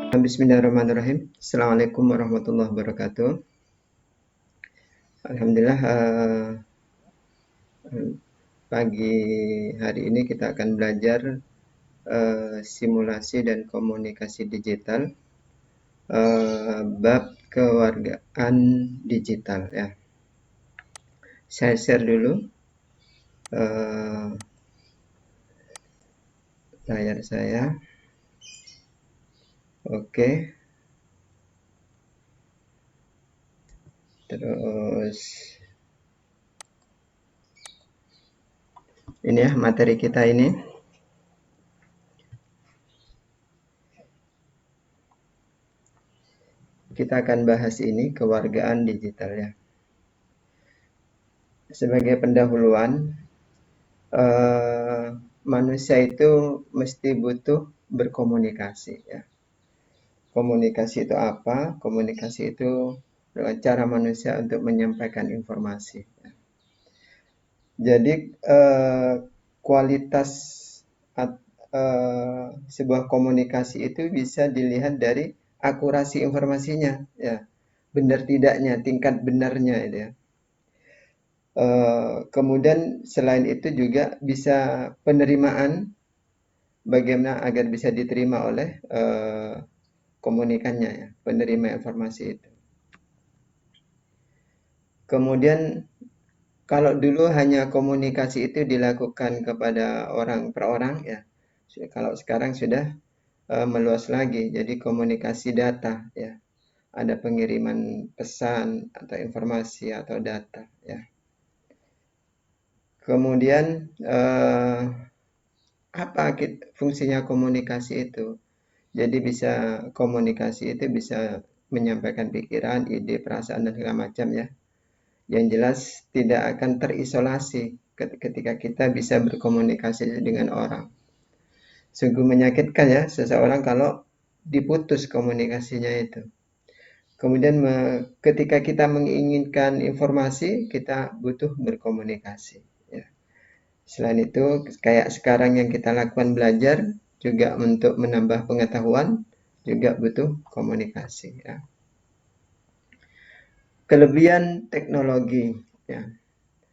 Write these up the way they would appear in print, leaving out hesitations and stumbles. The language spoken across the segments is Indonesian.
Bismillahirrahmanirrahim. Assalamualaikum warahmatullahi wabarakatuh. Alhamdulillah, pagi hari ini kita akan belajar simulasi dan komunikasi digital, bab kewargaan digital ya. Saya share dulu layar saya. Oke. Terus ini ya materi kita ini. Kita akan bahas ini kewargaan digital ya. Sebagai pendahuluan, manusia itu mesti butuh berkomunikasi ya. Komunikasi itu apa? Komunikasi itu cara manusia untuk menyampaikan informasi ya. Jadi kualitas sebuah komunikasi itu bisa dilihat dari akurasi informasinya ya. Benar tidaknya, tingkat benarnya itu ya. Kemudian selain itu juga bisa penerimaan, bagaimana agar bisa diterima oleh komunikannya ya, penerima informasi itu. Kemudian kalau dulu hanya komunikasi itu dilakukan kepada orang per orang ya, kalau sekarang sudah meluas lagi, jadi komunikasi data ya, ada pengiriman pesan atau informasi atau data ya. Kemudian apa fungsinya komunikasi itu? Jadi komunikasi itu bisa menyampaikan pikiran, ide, perasaan dan segala macam ya. Yang jelas tidak akan terisolasi ketika kita bisa berkomunikasi dengan orang. Sungguh menyakitkan ya seseorang kalau diputus komunikasinya itu. Kemudian ketika kita menginginkan informasi, kita butuh berkomunikasi ya. Selain itu, kayak sekarang yang kita lakukan belajar, juga untuk menambah pengetahuan, juga butuh komunikasi ya. Kelebihan teknologi ya.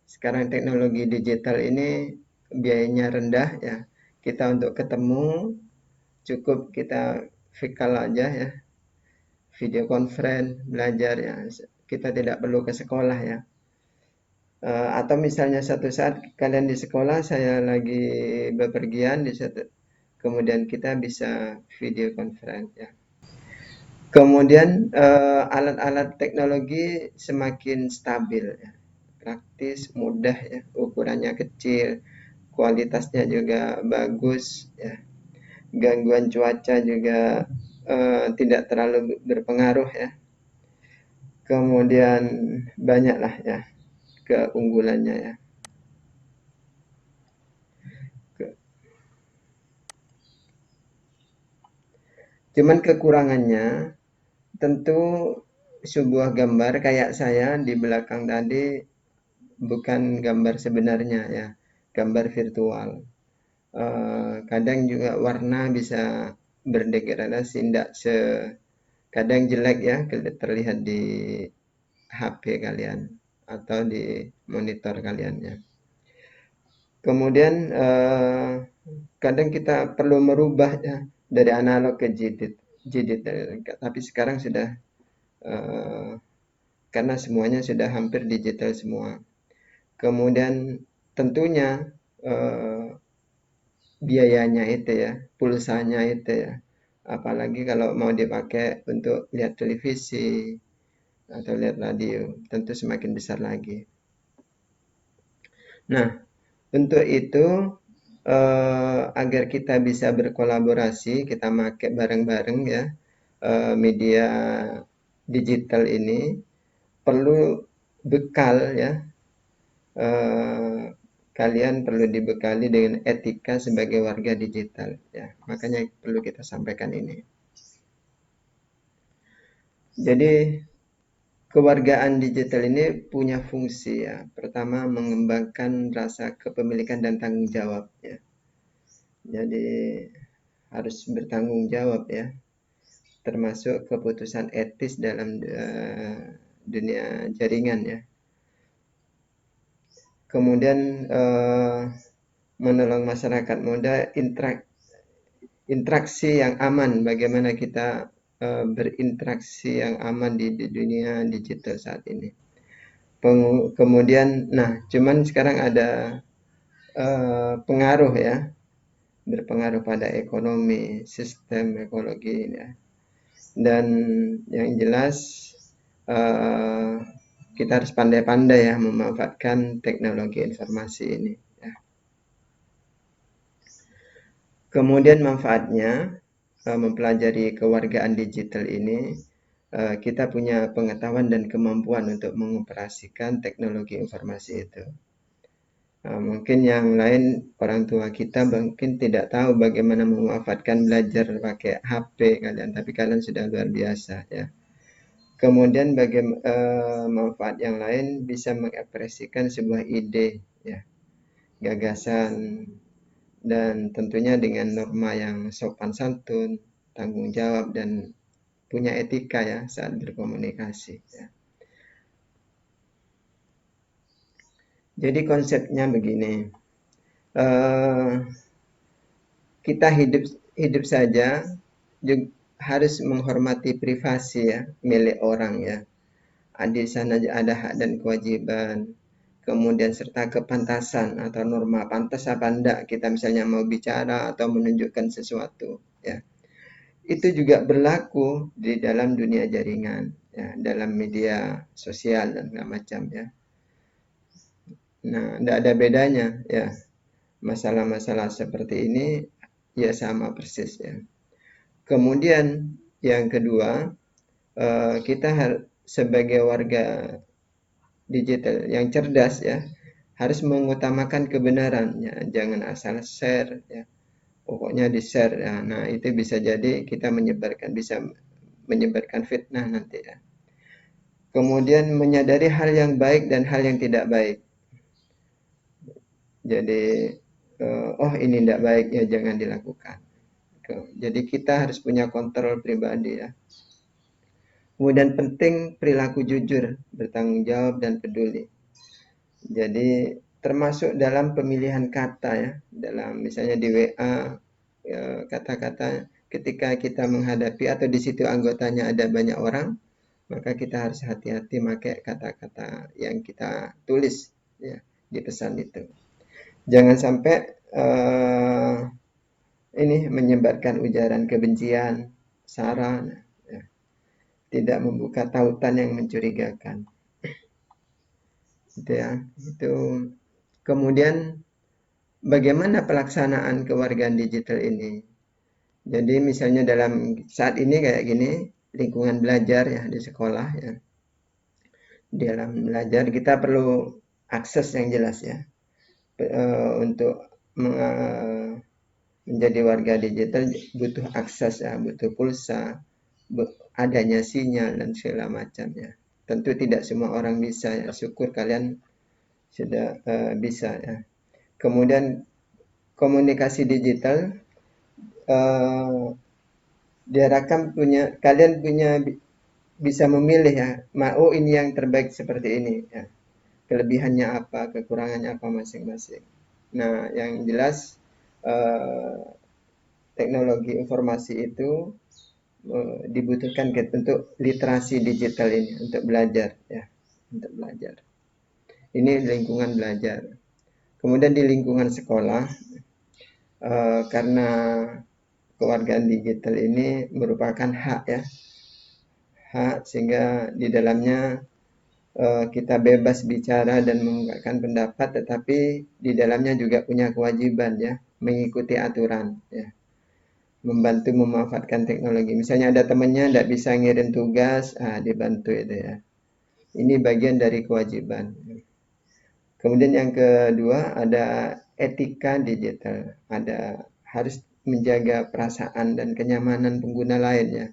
Sekarang teknologi digital ini biayanya rendah ya. Kita untuk ketemu cukup kita via aja ya. Video conference, belajar ya. Kita tidak perlu ke sekolah ya. Atau misalnya satu saat kalian di sekolah, saya lagi bepergian di satu, kemudian kita bisa video conference ya. Kemudian alat-alat teknologi semakin stabil ya, praktis, mudah ya, ukurannya kecil, kualitasnya juga bagus ya, gangguan cuaca juga tidak terlalu berpengaruh ya. Kemudian banyaklah ya keunggulannya ya. Cuman kekurangannya tentu sebuah gambar kayak saya di belakang tadi bukan gambar sebenarnya ya, gambar virtual. Kadang juga warna bisa berdegradasi, kadang jelek ya terlihat di HP kalian atau di monitor kalian ya. Kemudian kadang kita perlu merubah ya dari analog ke digital, tapi sekarang sudah karena semuanya sudah hampir digital semua. Kemudian tentunya biayanya itu ya, pulsanya itu ya. Apalagi kalau mau dipakai untuk lihat televisi atau lihat radio, tentu semakin besar lagi. Nah, untuk itu agar kita bisa berkolaborasi, kita pakai bareng-bareng ya media digital ini perlu bekal ya. Kalian perlu dibekali dengan etika sebagai warga digital ya. Makanya perlu kita sampaikan ini. Jadi kewargaan digital ini punya fungsi ya. Pertama, mengembangkan rasa kepemilikan dan tanggung jawab ya. Jadi harus bertanggung jawab ya. termasuk keputusan etis dalam dunia jaringan ya. Kemudian menolong masyarakat muda interaksi yang aman, bagaimana kita berinteraksi yang aman di dunia digital saat ini. Kemudian, nah, cuman sekarang ada pengaruh ya, berpengaruh pada ekonomi, sistem ekologi ya. Dan yang jelas kita harus pandai-pandai ya memanfaatkan teknologi informasi ini. Ya. Kemudian manfaatnya mempelajari kewargaan digital ini, kita punya pengetahuan dan kemampuan untuk mengoperasikan teknologi informasi itu. Mungkin yang lain orang tua kita mungkin tidak tahu bagaimana memanfaatkan belajar pakai HP kalian, tapi kalian sudah luar biasa ya. Kemudian manfaat yang lain bisa mengekspresikan sebuah ide ya, gagasan, dan tentunya dengan norma yang sopan santun, tanggung jawab, dan punya etika ya saat berkomunikasi ya. Jadi konsepnya begini, kita hidup saja juga harus menghormati privasi ya, milik orang ya. Di sana ada hak dan kewajiban, kemudian serta kepantasan atau norma pantas apa enggak kita misalnya mau bicara atau menunjukkan sesuatu ya. Itu juga berlaku di dalam dunia jaringan ya, dalam media sosial dan segala macam ya. Nah, tidak ada bedanya ya. Masalah-masalah seperti ini ya sama persis ya. Kemudian yang kedua, kita sebagai warga digital yang cerdas ya, harus mengutamakan kebenaran ya, jangan asal share ya. Pokoknya di-share ya. Nah, itu bisa jadi kita bisa menyebarkan fitnah nanti ya. Kemudian menyadari hal yang baik dan hal yang tidak baik. Jadi oh ini tidak baik ya, jangan dilakukan. Jadi kita harus punya kontrol pribadi ya. Kemudian penting perilaku jujur, bertanggung jawab, dan peduli. Jadi termasuk dalam pemilihan kata ya, dalam misalnya di WA kata-kata ketika kita menghadapi atau di situ anggotanya ada banyak orang, maka kita harus hati-hati pakai kata-kata yang kita tulis ya di pesan itu. Jangan sampai ini menyebarkan ujaran kebencian, sara, ya, tidak membuka tautan yang mencurigakan. Gitu ya. Itu kemudian bagaimana pelaksanaan kewargaan digital ini? Jadi misalnya dalam saat ini kayak gini, lingkungan belajar ya di sekolah ya. Di dalam belajar kita perlu akses yang jelas ya. Untuk menjadi warga digital butuh akses ya, butuh pulsa, adanya sinyal dan segala macamnya. Tentu tidak semua orang bisa ya. Syukur kalian sudah bisa ya. Kemudian komunikasi digital diharapkan kalian bisa memilih ya, mau ini yang terbaik seperti ini ya. Kelebihannya apa, kekurangannya apa masing-masing. Nah, yang jelas teknologi informasi itu dibutuhkan untuk literasi digital ini untuk belajar ya, untuk belajar. Ini lingkungan belajar. Kemudian di lingkungan sekolah, karena kewargaan digital ini merupakan hak ya, hak sehingga di dalamnya kita bebas bicara dan mengungkapkan pendapat, tetapi di dalamnya juga punya kewajiban ya, mengikuti aturan ya, membantu memanfaatkan teknologi. Misalnya ada temannya tidak bisa ngirim tugas, dibantu itu ya. Ini bagian dari kewajiban. Kemudian yang kedua ada etika digital, harus menjaga perasaan dan kenyamanan pengguna lain ya,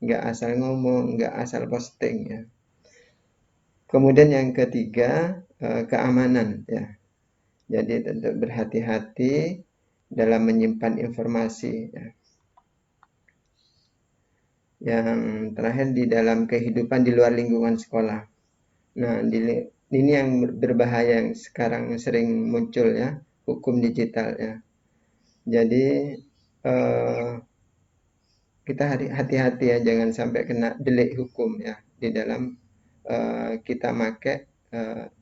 nggak asal ngomong, nggak asal posting ya. Kemudian yang ketiga keamanan ya, jadi tentu berhati-hati dalam menyimpan informasi ya. Yang terakhir di dalam kehidupan di luar lingkungan sekolah. Nah, ini yang berbahaya yang sekarang sering muncul ya, hukum digital ya. Jadi eh, kita hati-hati ya, jangan sampai kena delik hukum ya di dalam kita make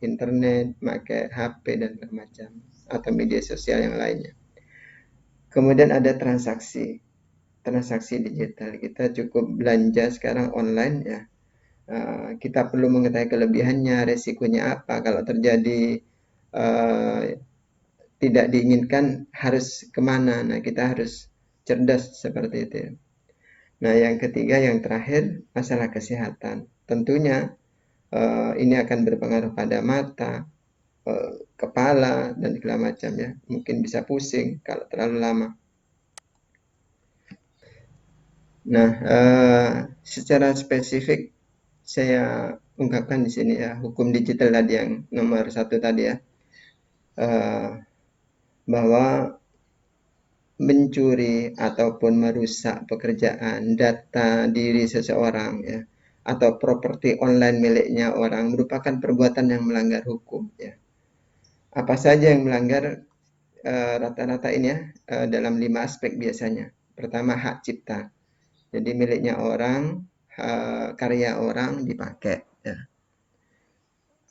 internet, make HP dan macam atau media sosial yang lainnya. Kemudian ada transaksi digital. Kita cukup belanja sekarang online ya. Kita perlu mengetahui kelebihannya, resikonya apa. Kalau terjadi uh, tidak diinginkan harus kemana. Nah, kita harus cerdas seperti itu. Nah, yang ketiga, yang terakhir, masalah kesehatan. Tentunya ini akan berpengaruh pada mata, kepala, dan segala macam ya. Mungkin bisa pusing kalau terlalu lama. Nah, secara spesifik saya ungkapkan di sini ya, hukum digital tadi yang nomor satu tadi ya, eh, bahwa mencuri ataupun merusak pekerjaan, data diri seseorang ya, atau properti online miliknya orang merupakan perbuatan yang melanggar hukum ya. Apa saja yang melanggar rata-rata ini ya dalam 5 aspek biasanya. Pertama, hak cipta. Jadi miliknya orang, karya orang dipakai ya.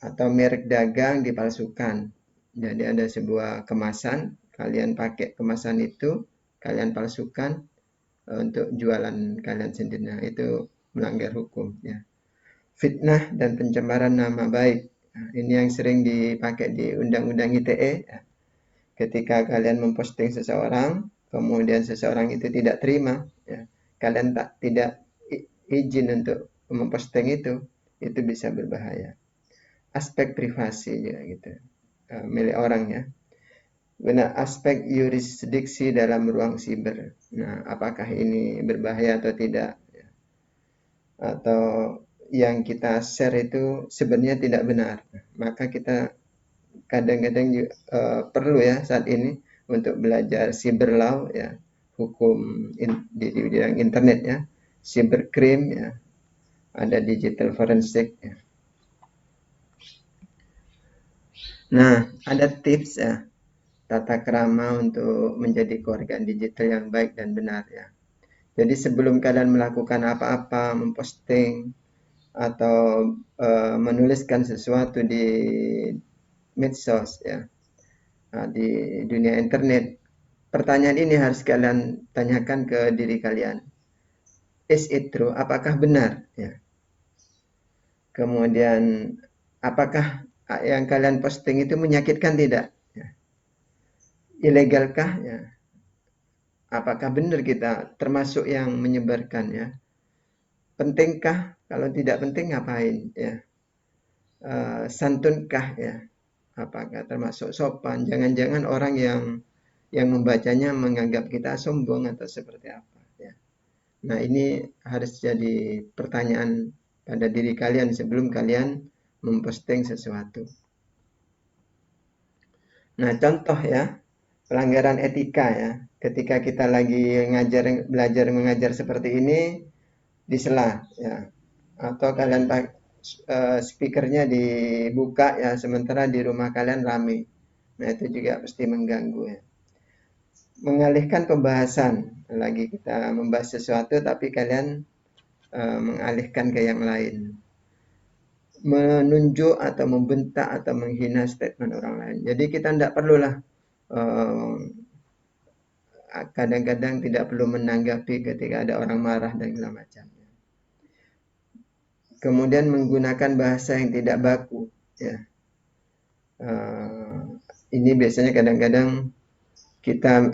Atau merek dagang dipalsukan. Jadi ada sebuah kemasan, kalian pakai kemasan itu, kalian palsukan untuk jualan kalian sendiri. Nah, itu melanggar hukum ya. Fitnah dan pencemaran nama baik. Nah, ini yang sering dipakai di Undang-Undang ITE ya. Ketika kalian memposting seseorang, kemudian seseorang itu tidak terima ya, kalian tidak izin untuk memposting itu bisa berbahaya. Aspek privasi juga gitu, milik orang ya. Benar, aspek yurisdiksi dalam ruang siber. Nah, apakah ini berbahaya atau tidak? Atau yang kita share itu sebenarnya tidak benar. Maka kita kadang-kadang perlu ya saat ini untuk belajar cyber law ya, hukum di bidang internet ya, cybercrime ya, ada digital forensik ya. Nah, ada tips ya, tata krama untuk menjadi keluarga digital yang baik dan benar ya. Jadi sebelum kalian melakukan apa-apa, memposting atau menuliskan sesuatu di medsos ya, di dunia internet, pertanyaan ini harus kalian tanyakan ke diri kalian. Is it true? Apakah benar? Ya. Kemudian, apakah yang kalian posting itu menyakitkan tidak? Ya. Ilegalkah? Ya. Apakah benar kita termasuk yang menyebarkan? Ya. Pentingkah? Kalau tidak penting ngapain? Ya. Santunkah? Ya. Apakah termasuk sopan? Jangan-jangan orang yang membacanya menganggap kita sombong atau seperti apa? Ya. Nah, ini harus jadi pertanyaan pada diri kalian sebelum kalian memposting sesuatu. Nah, contoh ya, pelanggaran etika ya. Ketika kita lagi belajar mengajar seperti ini, disela ya. Atau kalian speakernya dibuka ya, sementara di rumah kalian rame. Nah, itu juga pasti mengganggu ya. Mengalihkan pembahasan, lagi kita membahas sesuatu tapi kalian mengalihkan ke yang lain, menunjuk atau membentak atau menghina statement orang lain. Jadi kita tidak perlulah kadang-kadang tidak perlu menanggapi ketika ada orang marah dan segala macam. Kemudian menggunakan bahasa yang tidak baku. Ya. Ini biasanya kadang-kadang kita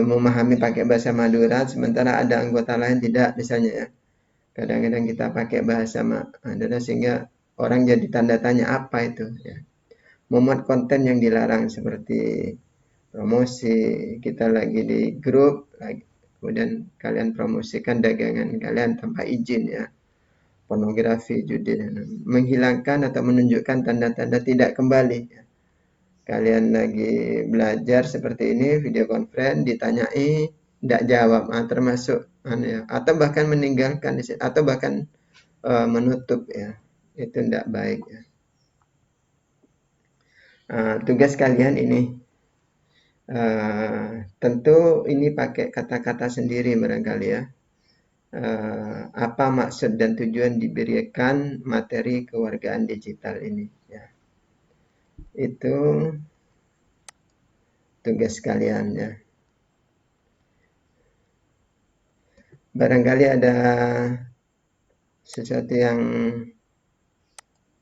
memahami pakai bahasa Madura, sementara ada anggota lain tidak, misalnya ya. Kadang-kadang kita pakai bahasa Madura sehingga orang jadi tanda tanya apa itu. Ya. Memuat konten yang dilarang seperti promosi, kita lagi di grup, kemudian kalian promosikan dagangan kalian tanpa izin ya. Pornografi, judi, menghilangkan atau menunjukkan tanda-tanda tidak kembali. Kalian lagi belajar seperti ini, video conference, ditanyai, tidak jawab, termasuk ya, atau bahkan meninggalkan atau bahkan menutup ya, itu tidak baik ya. Tugas kalian ini tentu ini pakai kata-kata sendiri barangkali ya. Apa maksud dan tujuan diberikan materi kewargaan digital ini ya. Itu tugas kalian ya. Barangkali ada sesuatu yang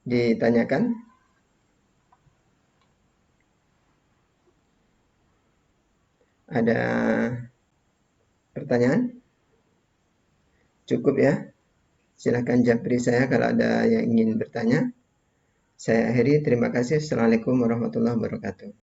ditanyakan? Ada pertanyaan? Cukup ya. Silakan japri saya kalau ada yang ingin bertanya. Saya akhiri. Terima kasih. Assalamualaikum warahmatullahi wabarakatuh.